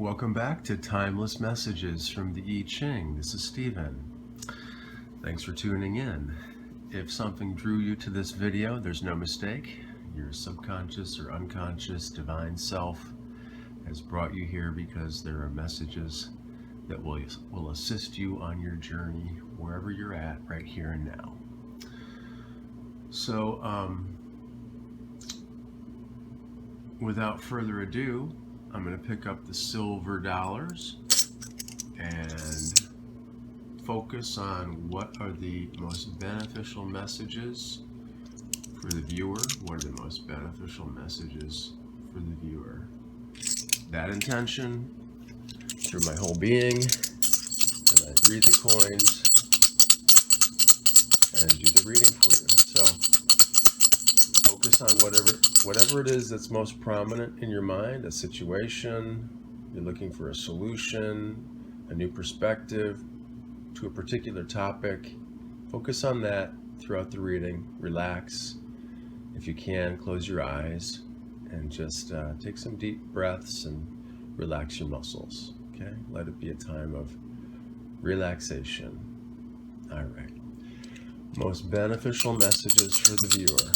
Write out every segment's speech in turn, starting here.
Welcome back to Timeless Messages from the I Ching. This is Stephen. Thanks for tuning in. If something drew you to this video, there's no mistake. Your subconscious or unconscious divine self has brought you here because there are messages that will assist you on your journey wherever you're at right here and now. So, without further ado, I'm going to pick up the silver dollars and focus on what are the most beneficial messages for the viewer. What are the most beneficial messages for the viewer? That intention through my whole being, and I read the coins and do the reading for you. So focus on whatever it is that's most prominent in your mind, a situation, you're looking for a solution, a new perspective to a particular topic. Focus on that throughout the reading. Relax. If you can, close your eyes and just take some deep breaths and relax your muscles. Okay? Let it be a time of relaxation. All right. Most beneficial messages for the viewer.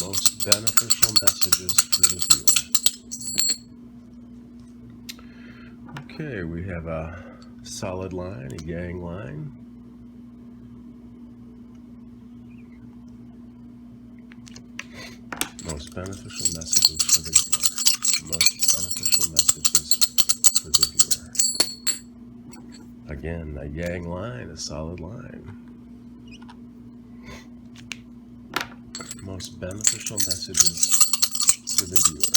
Most beneficial messages for the viewer. Okay, we have a solid line, a yang line. Most beneficial messages for the viewer. Most beneficial messages for the viewer. Again, a yang line, a solid line. Most beneficial messages for the viewer.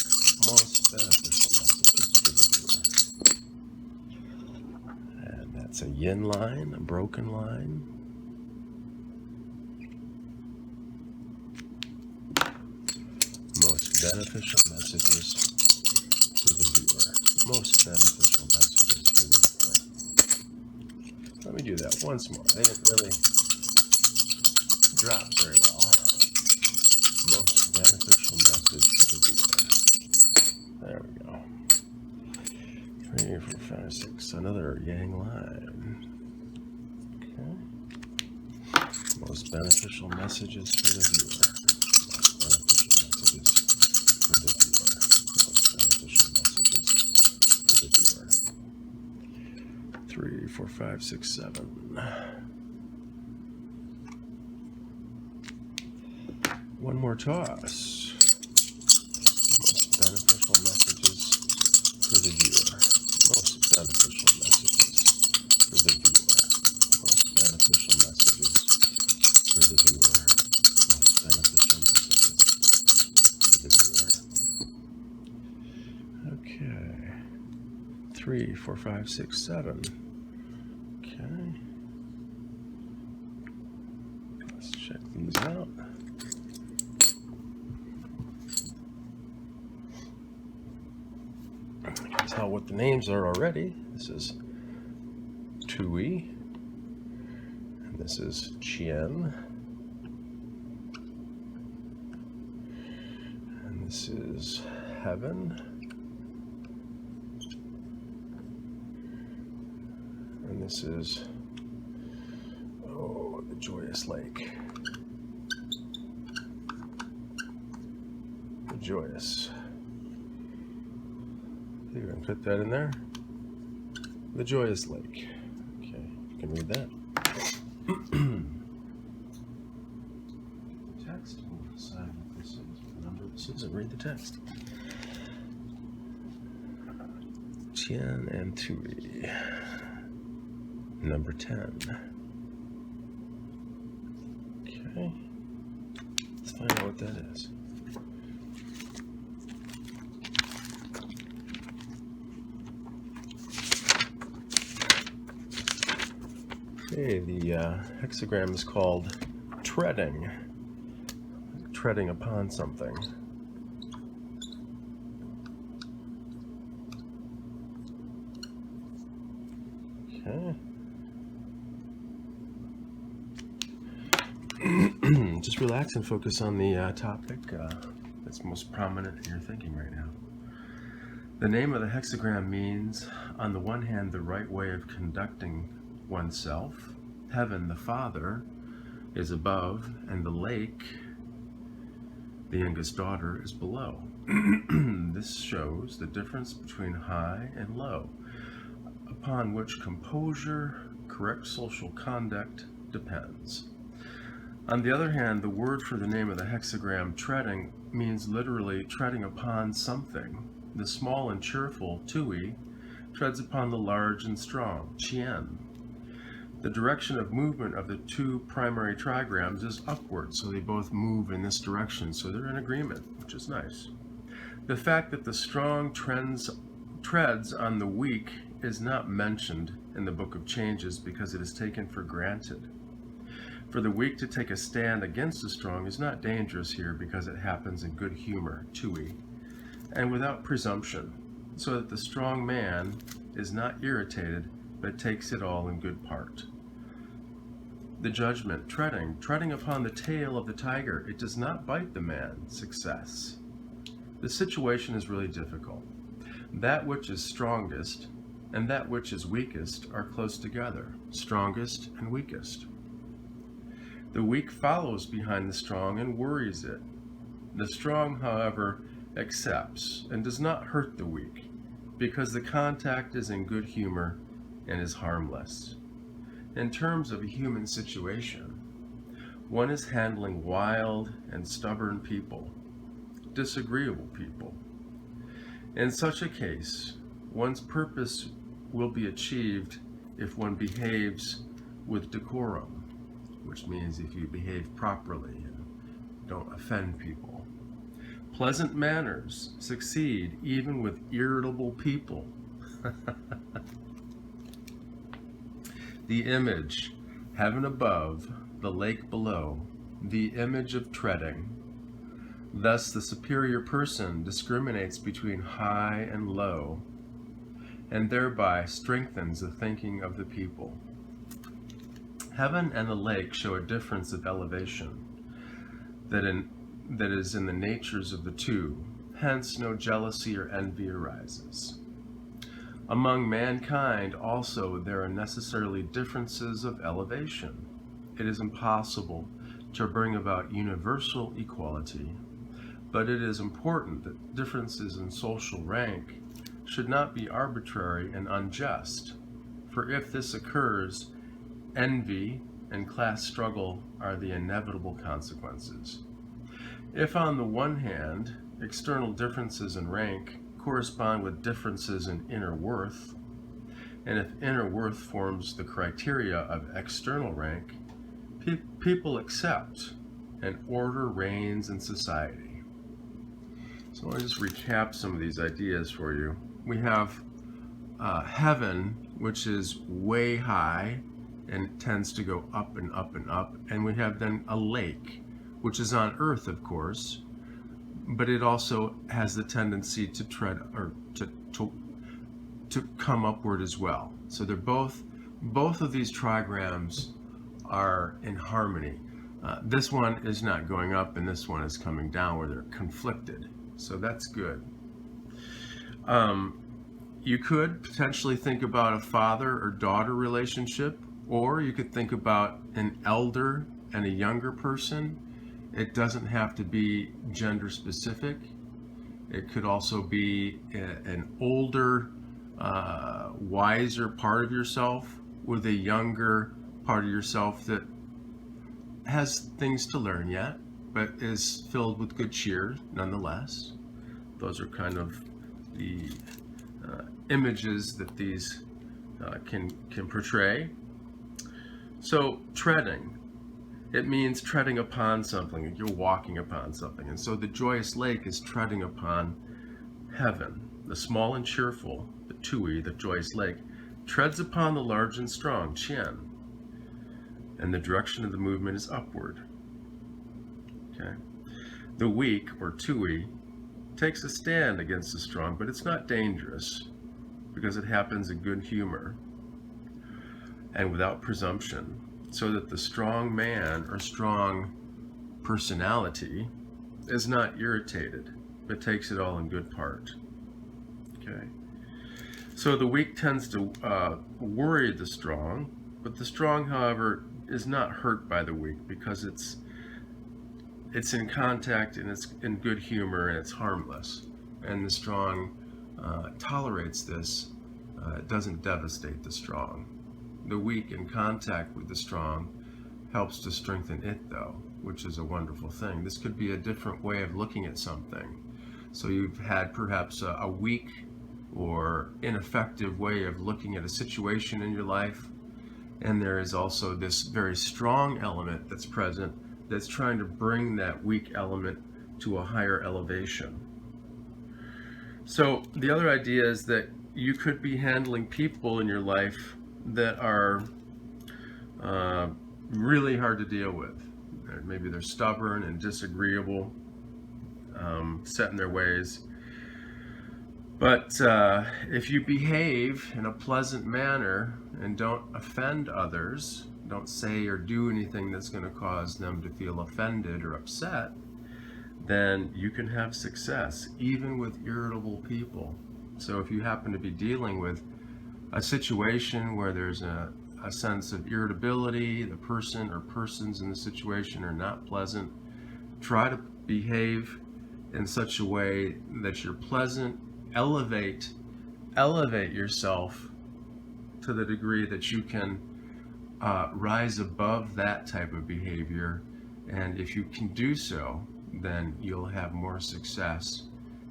Most beneficial messages for the viewer. And that's a yin line, a broken line. Most beneficial messages for the viewer. Most beneficial messages for the viewer. Let me do that once more. They didn't really drop very well. Most beneficial message for the viewer. There we go. 3, 4, 5, 6. Another yang line. Okay. Most beneficial messages for the viewer. Most beneficial messages for the viewer. Most beneficial messages for the viewer. 3, 4, 5, 6, 7. One more toss. Most beneficial messages for the viewer. Most beneficial messages for the viewer. Most beneficial messages for the viewer. Most beneficial messages for the viewer. Okay. 3, 4, 5, 6, 7. Okay. Let's check these out. Tell what the names are already. This is Tui, and this is Chien, and this is Heaven, and this is the Joyous Lake. The Joyous. You're going to put that in there. The Joyous Lake. Okay, you can read that. Text. We'll decide what this is, what number this is, and read the text. Chien and Tui. Number 10. Okay. Let's find out what that is. Okay, the hexagram is called treading. Treading upon something. Okay. Just relax and focus on the topic that's most prominent in your thinking right now. The name of the hexagram means, on the one hand, the right way of conducting oneself. Heaven, the Father, is above, and the lake, the youngest daughter, is below. This shows the difference between high and low, upon which composure, correct social conduct depends. On the other hand, the word for the name of the hexagram, treading, means literally treading upon something. The small and cheerful, Tui, treads upon the large and strong, Chien. The direction of movement of the two primary trigrams is upward, so they both move in this direction, so they're in agreement, which is nice. The fact that the strong treads on the weak is not mentioned in the Book of Changes because it is taken for granted. For the weak to take a stand against the strong is not dangerous here because it happens in good humor, Tui, and without presumption, so that the strong man is not irritated but takes it all in good part. The judgment, treading upon the tail of the tiger, it does not bite the man, success. The situation is really difficult. That which is strongest and that which is weakest are close together, strongest and weakest. The weak follows behind the strong and worries it. The strong, however, accepts and does not hurt the weak, because the contact is in good humor and is harmless. In terms of a human situation, one is handling wild and stubborn people, disagreeable people. In such a case, one's purpose will be achieved if one behaves with decorum, which means if you behave properly and don't offend people. Pleasant manners succeed even with irritable people. The image, heaven above, the lake below, the image of treading. Thus the superior person discriminates between high and low, and thereby strengthens the thinking of the people. Heaven and the lake show a difference of elevation that is in the natures of the two, hence no jealousy or envy arises. Among mankind also there are necessarily differences of elevation. It is impossible to bring about universal equality, but it is important that differences in social rank should not be arbitrary and unjust, for if this occurs, envy and class struggle are the inevitable consequences. If on the one hand, external differences in rank correspond with differences in inner worth, and if inner worth forms the criteria of external rank, people accept, and order reigns in society. So I'll just recap some of these ideas for you. We have heaven, which is way high and tends to go up and up and up, and we have then a lake, which is on earth, of course, but it also has the tendency to tread or to come upward as well. So they're both of these trigrams are in harmony. This one is not going up and this one is coming down, where they're conflicted. So that's good. You could potentially think about a father or daughter relationship, or you could think about an elder and a younger person. It doesn't have to be gender specific. It could also be an older, wiser part of yourself with a younger part of yourself that has things to learn yet, but is filled with good cheer nonetheless. Those are kind of the images that these can portray. So treading, it means treading upon something. You're walking upon something. And so the joyous lake is treading upon heaven. The small and cheerful, the Tui, the joyous lake, treads upon the large and strong, Chien. And the direction of the movement is upward. Okay. The weak, or Tui, takes a stand against the strong, but it's not dangerous because it happens in good humor and without presumption, so that the strong man or strong personality is not irritated, but takes it all in good part. Okay. So the weak tends to worry the strong, but the strong, however, is not hurt by the weak because it's in contact and it's in good humor and it's harmless. And the strong tolerates this. It doesn't devastate the strong. The weak in contact with the strong helps to strengthen it, though, which is a wonderful thing. This could be a different way of looking at something. So you've had perhaps a weak or ineffective way of looking at a situation in your life, and there is also this very strong element that's present that's trying to bring that weak element to a higher elevation. So the other idea is that you could be handling people in your life that are really hard to deal with. Maybe they're stubborn and disagreeable, set in their ways. But if you behave in a pleasant manner and don't offend others, don't say or do anything that's going to cause them to feel offended or upset, then you can have success, even with irritable people. So if you happen to be dealing with a situation where there's a sense of irritability, the person or persons in the situation are not pleasant, try to behave in such a way that you're pleasant. Elevate yourself to the degree that you can rise above that type of behavior. And if you can do so, then you'll have more success.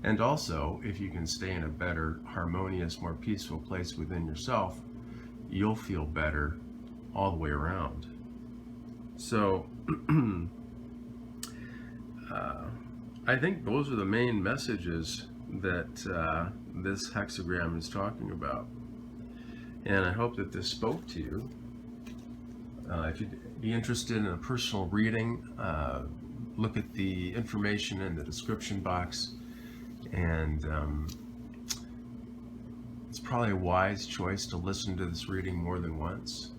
And also, if you can stay in a better, harmonious, more peaceful place within yourself, you'll feel better all the way around. So, I think those are the main messages that this hexagram is talking about. And I hope that this spoke to you. If you'd be interested in a personal reading, look at the information in the description box. And it's probably a wise choice to listen to this reading more than once,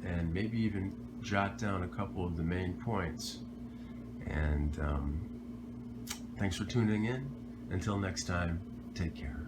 and maybe even jot down a couple of the main points. And thanks for tuning in. Until next time, take care.